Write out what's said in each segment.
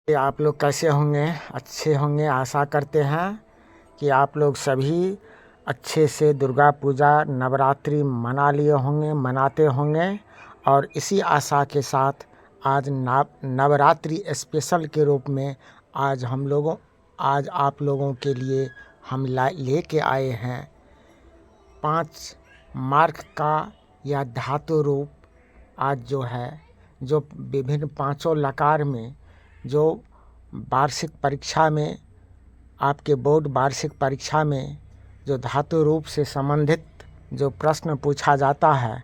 आप लोग कैसे होंगे? अच्छे होंगे, आशा करते हैं कि आप लोग सभी अच्छे से दुर्गा पूजा नवरात्रि मना लिए होंगे, मनाते होंगे। और इसी आशा के साथ आज नवरात्रि स्पेशल के रूप में आज आप लोगों के लिए हम लेके आए हैं 5 मार्क का यह धातु रूप। आज जो विभिन्न 5 लकार में जो वार्षिक परीक्षा में आपके बोर्ड वार्षिक परीक्षा में जो धातु रूप से संबंधित जो प्रश्न पूछा जाता है,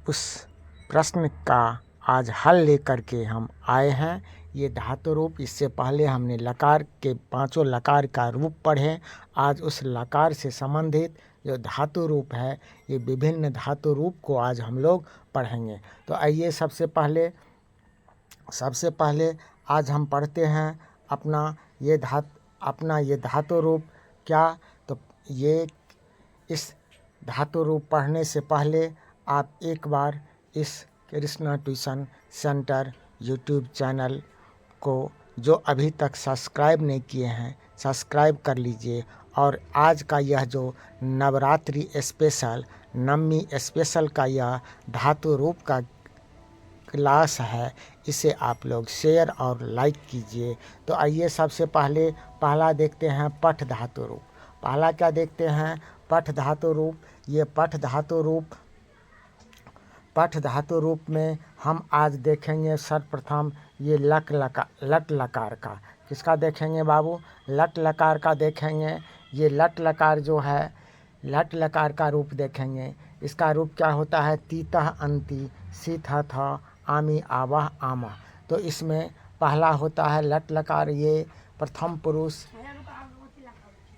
उस प्रश्न का आज हल लेकर के हम आए हैं। ये धातु रूप, इससे पहले हमने लकार के 5 लकार का रूप पढ़े। आज उस लकार से संबंधित जो धातु रूप है, ये विभिन्न धातु रूप को आज हम लोग पढ़ेंगे। तो आइए सबसे पहले आज हम पढ़ते हैं अपना ये धातु रूप क्या। तो ये इस धातु रूप पढ़ने से पहले आप एक बार इस Krishna tuition centre YouTube channel को जो अभी तक सब्सक्राइब नहीं किए हैं, सब्सक्राइब कर लीजिए। और आज का यह जो नवरात्रि स्पेशल, नवमी स्पेशल का यह धातु रूप का क्लास है, इसे आप लोग शेयर और लाइक कीजिए। तो आइए सबसे पहला देखते हैं पठ धातु रूप। पहला क्या देखते हैं? पठ धातु रूप। ये पठ धातु रूप में हम आज देखेंगे सर्वप्रथम ये लट लकार का। किसका देखेंगे बाबू? लट लकार का देखेंगे। ये लट लकार जो है, लट लकार का रूप देखेंगे। इसका रूप क्या होता है? तीतः अंति, सीथ थ, आमी आवह आमा। तो इसमें पहला होता है लट लकार, ये प्रथम पुरुष,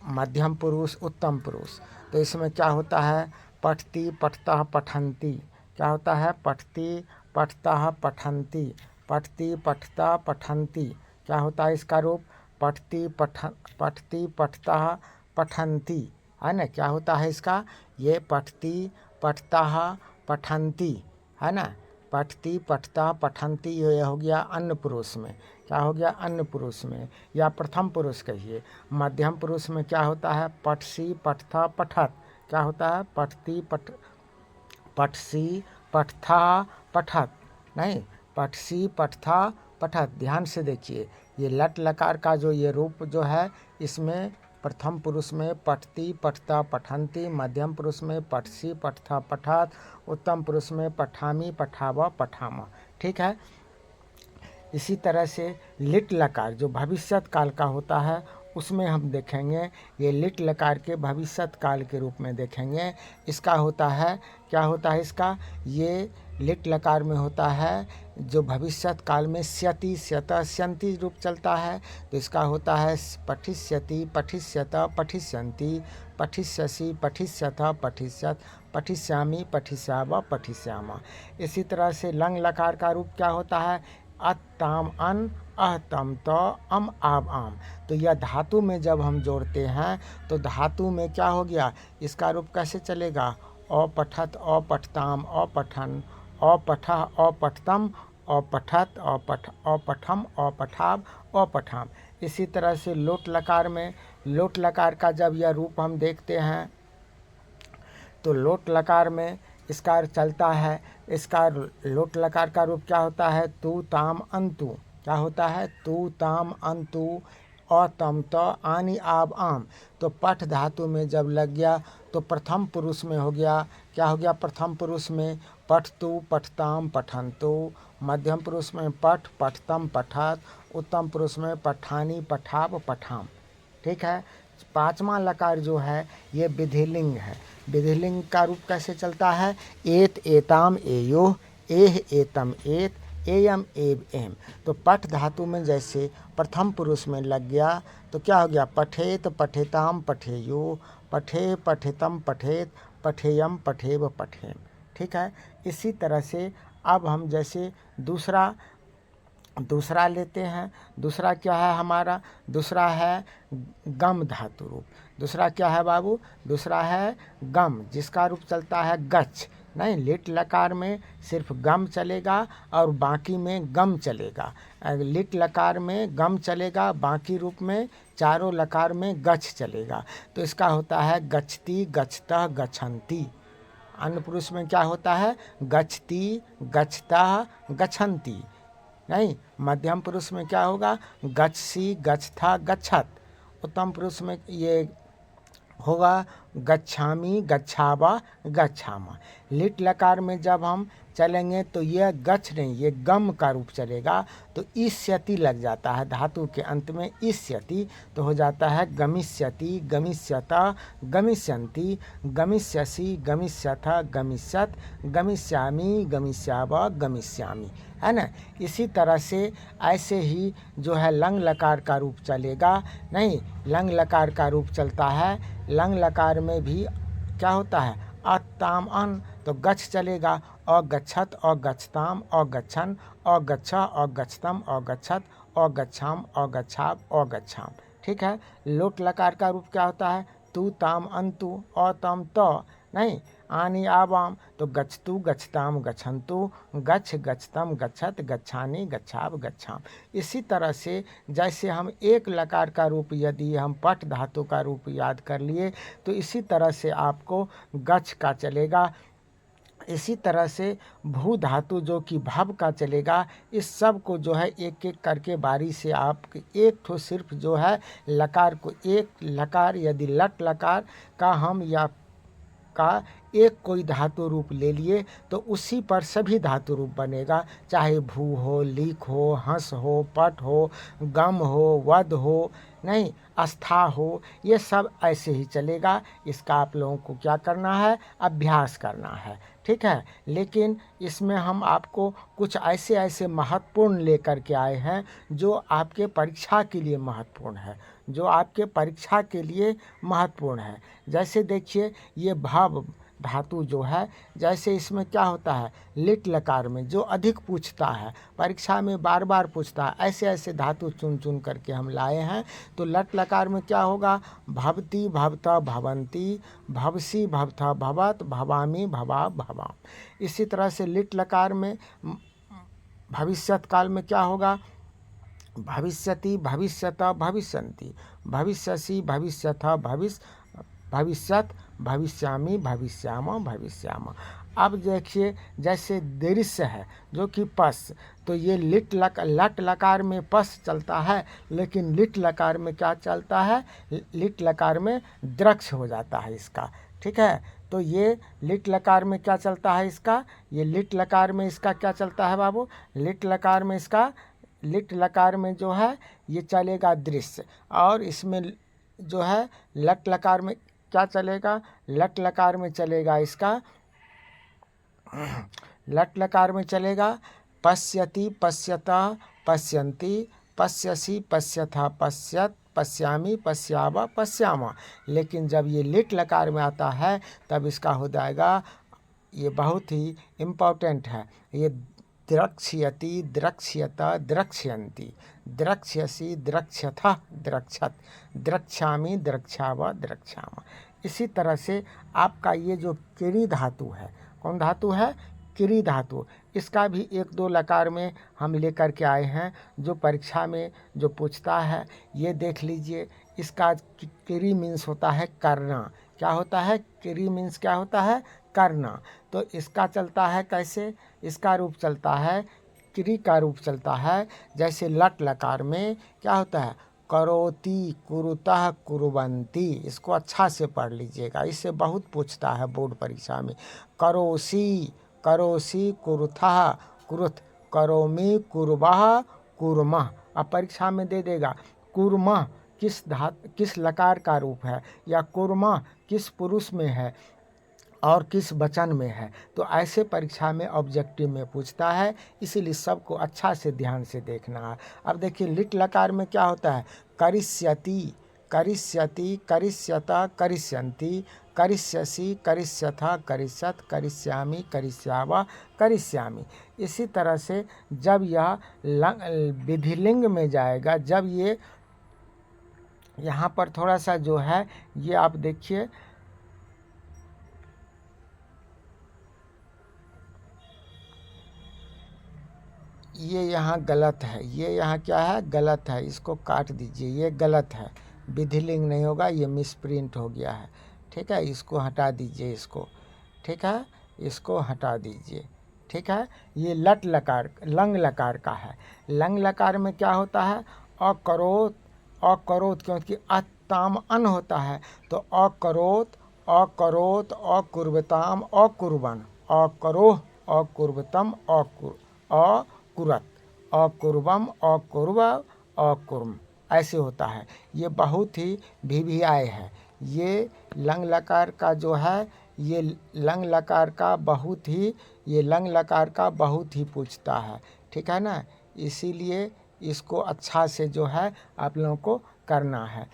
मध्यम पुरुष, उत्तम पुरुष। तो इसमें क्या होता है? पठती, पठतः, पठन्ति। क्या होता है? पठती, पठतः, पठन्ति। पठती, पठतः, पठन्ति। क्या होता है इसका रूप? पठती, पठतः, पठन्ति, है ना। क्या होता है इसका? ये पठती, पठतः, पठन्ति, है ना। पठती, पठतः, पठन्ति, ये हो गया अन्य पुरुष में। क्या हो गया? अन्य पुरुष में, या प्रथम पुरुष कहिए। मध्यम पुरुष में क्या होता है? पठसी, पठथा, पठत। क्या होता है? पठती, पठसी, पठथा, पठत, नहीं, पठसी, पठथा, पठत। ध्यान से देखिए, ये लट लकार का जो ये रूप जो है, इसमें प्रथम पुरुष में पठती, पठता, पठन्ति, मध्यम पुरुष में पठसी, पठथा, पठत, उत्तम पुरुष में पठामी, पठावा, पठामा। ठीक है। इसी तरह से लिट लकार जो भविष्यत काल का होता है, उसमें हम देखेंगे ये लिट लकार के भविष्यत काल के रूप में देखेंगे। इसका होता है, क्या होता है इसका? ये लिट लकार में होता है जो भविष्यत काल में स्यति, स्यत, स्यन्ति रूप चलता है। तो इसका होता है पठिष्यति, पठिष्यत, पठिष्यन्ति, पठिष्यसि, पठिष्यथ, पठिष्यत, पठिष्यामि, पठिष्याव, पठिष्यामा। इसी तरह से लंग लकार का रूप क्या होता है? अत्ताम अन, अहतम त, अम आब आम। तो यह धातु में जब हम जोड़ते हैं तो धातु में क्या हो गया? इसका रूप कैसे चलेगा? अपठत, अपठताम, अपठन, अपठः, अपठतम, अपठत, अपठम, अपठाव, अपठाम। इसी तरह से लोट लकार में, लोट लकार का जब यह रूप हम देखते हैं तो लोट लकार में इसका चलता है, इसका लोट लकार का रूप क्या होता है? तू ताम अंतु। क्या होता है? तू ताम अंतु, अतम त, आनी आब आम। तो पठ धातु में जब लग गया तो प्रथम पुरुष में हो गया। क्या हो गया? प्रथम पुरुष में पठतु, पठताम, पठन्तु, मध्यम पुरुष में पठ, पठतम, पठत, उत्तम पुरुष में पठानी, पठाव, पठाम। ठीक है। 5वां लकार जो है ये विधिलिंग है। विधिलिंग का रूप कैसे चलता है? एत, एताम, एयोह, एह, एतम, एत, एयम, एव, एम। तो पठ धातु में जैसे प्रथम पुरुष में लग गया तो क्या हो गया? पठेत, पठेताम, पठेयो, पठे, पठेतम, पठेत, पठेयम, पठेव, पठेम। ठीक है। इसी तरह से अब हम जैसे दूसरा लेते हैं। दूसरा क्या है हमारा? दूसरा है गम धातु रूप। दूसरा क्या है बाबू? दूसरा है गम, जिसका रूप चलता है गच्छ। नहीं, लिट लकार में सिर्फ गम चलेगा और बाकी में गम चलेगा। लिट लकार में गम चलेगा, बाकी रूप में चारों लकार में गच्छ चलेगा। तो इसका होता है गच्छति, गच्छतः, गच्छन्ति। अन्य पुरुष में क्या होता है? गच्छति, गच्छतः, गच्छन्ति। नहीं, मध्यम पुरुष में क्या होगा? गच्छसि, गच्छथा, गच्छत। उत्तम पुरुष में ये होगा गच्छामि, गच्छावा, गच्छामा। लिट लकार में जब हम चलेंगे तो यह गच्छ नहीं, ये गम का रूप चलेगा। तो इष्यति लग जाता है धातु के अंत में, इष्यति, तो हो जाता है गमिष्यति, गमिष्यत, गमिष्यन्ति, गमिष्यसि, गमिष्यथ, गमिष्यत, गमिष्यामि, गमिष्याव, गमिष्यामि, है ना। इसी तरह से ऐसे ही जो है लंग लकार का रूप चलेगा। नहीं, लंग लकार का रूप चलता है। लंग लकार में भी क्या होता है? अताम अन, तो गच्छ चलेगा। अगच्छत, अगच्छताम, अगच्छन, अगच्छ, अगच्छतम, अगच्छत, अगच्छाम, अगच्छाव, अगच्छाम। ठीक है। लोट लकार का रूप क्या होता है? तू, ताम, अंतु, अतम, त। नहीं, आनी, आवाम, तो गच्छतु, गच्छताम, गच्छन्तु, गच्छ, गच्छतम, गच्छत, गच्छानि, गच्छाव, गच्छाम। इसी तरह से जैसे हम एक लकार का रूप यदि हम पट धातु का रूप याद कर लिए तो इसी तरह से आपको गच्छ का चलेगा। इसी तरह से भू धातु जो कि भव का चलेगा। इस सब को जो है एक एक करके बारी से आप एक ठो सिर्फ जो है लकार को, एक लकार यदि लट लकार का हम या का एक कोई धातु रूप ले लिए तो उसी पर सभी धातु रूप बनेगा, चाहे भू हो, लीक हो, हंस हो, पट हो, गम हो, वध हो, नहीं, आस्था हो, ये सब ऐसे ही चलेगा। इसका आप लोगों को क्या करना है? अभ्यास करना है। ठीक है। लेकिन इसमें हम आपको कुछ ऐसे ऐसे महत्वपूर्ण लेकर के आए हैं जो आपके परीक्षा के लिए महत्वपूर्ण है, जो आपके परीक्षा के लिए महत्वपूर्ण है। जैसे देखिए ये भव धातु जो है, जैसे इसमें क्या होता है? लिट लकार में जो अधिक पूछता है, परीक्षा में बार बार पूछता है, ऐसे ऐसे धातु चुन चुन करके हम लाए हैं। तो लट लकार में क्या होगा? भवति, भवता, भवंती, भवसी, भवथा, भवत, भवामी, भवा, भवाम। इसी तरह से लिट लकार में भविष्यत काल में क्या होगा? भविष्यति, भविष्यत, भविष्यन्ति, भविष्यसि, भविष्यथ, भविष्यत, भविष्यामि, भविष्याम, भविष्याम। अब देखिए जैसे दृश्य है जो कि पस, तो ये लट लकार में पस चलता है, लेकिन लिट लकार में क्या चलता है? लिट लकार में द्रक्ष हो जाता है इसका। ठीक है। तो ये लिट लकार में क्या चलता है इसका? ये लिट लकार में इसका क्या चलता है बाबू? लिट लकार में इसका, लिट लकार में जो है ये चलेगा दृश्य, और इसमें जो है लट लकार में क्या चलेगा? लट लकार में चलेगा इसका, लट लकार में चलेगा पश्यति, पश्यता, पश्यन्ति, पश्यसि, पश्यथा, पश्यत, पश्यामि, पश्याव, पश्यामा। लेकिन जब ये लिट लकार में आता है तब इसका हो जाएगा, ये बहुत ही इम्पोर्टेंट है, ये द्रक्ष्यति, द्रक्ष्यत, द्रक्ष्यन्ति, द्रक्ष्यसि, द्रक्ष्यथ, द्रक्षत, द्रक्ष्यामि, द्रक्षाव, द्रक्षाम। इसी तरह से आपका ये जो किरी धातु है, कौन धातु है? किरी धातु। इसका भी एक दो लकार में हम लेकर के आए हैं जो परीक्षा में जो पूछता है। ये देख लीजिए, इसका किरी मीन्स होता है करना। क्या होता है? किरी मीन्स क्या होता है? करना। तो इसका चलता है कैसे? इसका रूप चलता है, किरी का रूप चलता है। जैसे लट लकार में क्या होता है? करोति, कुरुतः, कुर्वन्ति। इसको अच्छा से पढ़ लीजिएगा, इससे बहुत पूछता है बोर्ड परीक्षा में। करोसि, करोसि, कुरुथः, कुरुथ, करोमि, कुर्वः, कुर्मः। अब परीक्षा में दे देगा कुर्मः किस लकार का रूप है, या कुर्मः किस पुरुष में है और किस वचन में है। तो ऐसे परीक्षा में ऑब्जेक्टिव में पूछता है, इसीलिए सबको अच्छा से ध्यान से देखना है। अब देखिए लिट लकार में क्या होता है? करिष्यति, करिष्यति, करिष्यत, करिष्यन्ति, करिष्यसि, करिष्यथ, करिष्यत, करिष्यामि, करिष्याव, करिष्यामि। इसी तरह से जब यह विधिलिंग में जाएगा, जब ये यहाँ पर थोड़ा सा जो है ये आप देखिए, ये यहाँ गलत है, ये यहाँ क्या है, गलत है, इसको काट दीजिए, ये गलत है, विधिलिंग नहीं होगा, ये मिसप्रिंट हो गया है। ठीक है, इसको हटा दीजिए, इसको, ठीक है, इसको हटा दीजिए। ठीक है, ये लट लकार लंग लकार का है। लंग लकार में क्या होता है, अकरोत, अकरोत, क्योंकि अताम अन होता है, तो अकरोत, अकरोत, अकुर्वताम, अकुर्बन, अकरोह, अकुर्वतम, अकुरत, अकुर्बम, अकुर्व, अकुर्म, ऐसे होता है। ये बहुत ही भिभियाय है। ये लंग लकार का जो है, ये लंग लकार का बहुत ही, ये लंग लकार का बहुत ही पूछता है। ठीक है ना, इसीलिए इसको अच्छा से जो है आप लोगों को करना है।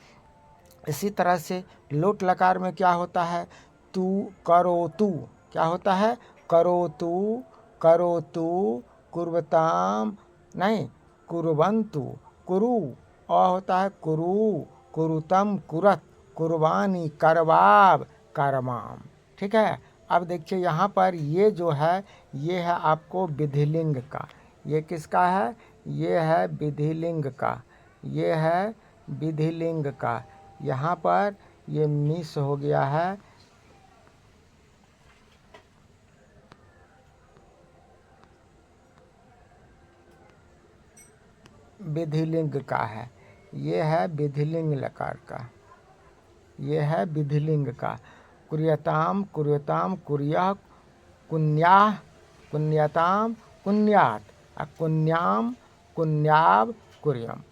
इसी तरह से लोट लकार में क्या होता है, तू, करो तू, क्या होता है, करो तू, करो तू, कुर्वताम, नहीं, कुर्वन्तु, कुरु, अ होता है कुरु, कुरुतम, कुरत, कुर्बानी, करवाब, करमाम। ठीक है, अब देखिए यहाँ पर ये जो है, ये है आपको विधिलिंग का, ये किसका है, ये है विधिलिंग का, ये है विधिलिंग का। यहाँ पर ये मिस हो गया है, विधिलिंग का है, ये है विधिलिंग लकार का, ये है विधिलिंग का। कुर्यताम, कुर्यताम, कुर्यः, कुन्याः, कुन्यताम, कुन्यात्, कुन्याम, कुन्याव, कुर्यम।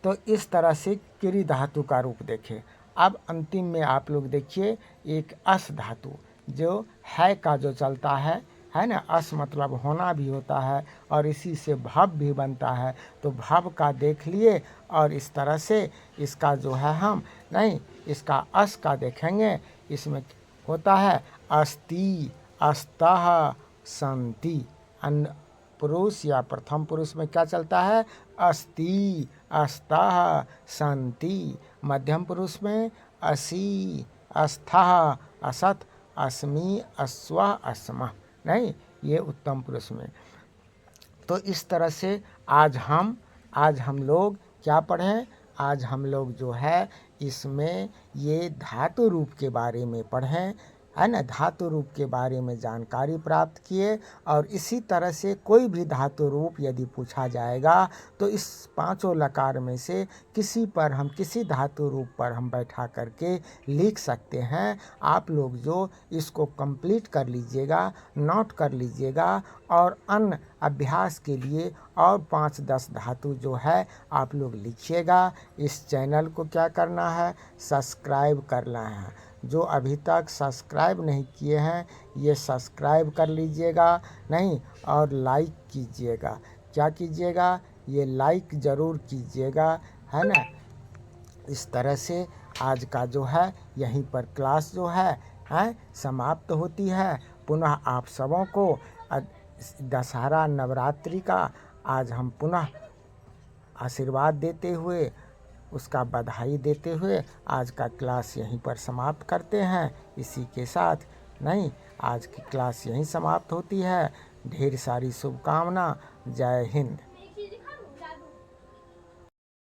तो इस तरह से क्री धातु का रूप देखें। अब अंतिम में आप लोग देखिए एक अस धातु, जो है का जो चलता है ना, अस मतलब होना भी होता है और इसी से भव भी बनता है। तो भव का देख लिए और इस तरह से इसका जो है हम नहीं, इसका अस का देखेंगे। इसमें होता है अस्ति, अस्तः, संति। अन्य पुरुष या प्रथम पुरुष में क्या चलता है, अस्ति, अस्तः, संति। मध्यम पुरुष में असि, अस्थः, असत्, अस्मि, अस्वः, अस्मः, नहीं, ये उत्तम पुरुष में। तो इस तरह से आज हम लोग क्या पढ़ें, आज हम लोग जो है इसमें ये धातु रूप के बारे में पढ़ें, है ना, धातु रूप के बारे में जानकारी प्राप्त किए। और इसी तरह से कोई भी धातु रूप यदि पूछा जाएगा तो इस पांचों लकार में से किसी पर हम, किसी धातु रूप पर हम बैठा करके लिख सकते हैं। आप लोग जो इसको कंप्लीट कर लीजिएगा, नोट कर लीजिएगा, और अन्य अभ्यास के लिए और 5-10 धातु जो है आप लोग लिखिएगा। इस चैनल को क्या करना है, सब्सक्राइब करना है। जो अभी तक सब्सक्राइब नहीं किए हैं ये सब्सक्राइब कर लीजिएगा, नहीं, और लाइक कीजिएगा। क्या कीजिएगा, ये लाइक ज़रूर कीजिएगा, है ना। इस तरह से आज का जो है यहीं पर क्लास जो है समाप्त होती है। पुनः आप सबों को दशहरा नवरात्रि का आज हम पुनः आशीर्वाद देते हुए, उसका बधाई देते हुए आज का क्लास यहीं पर समाप्त करते हैं। इसी के साथ नहीं, आज की क्लास यहीं समाप्त होती है। ढेर सारी शुभकामना। जय हिंद।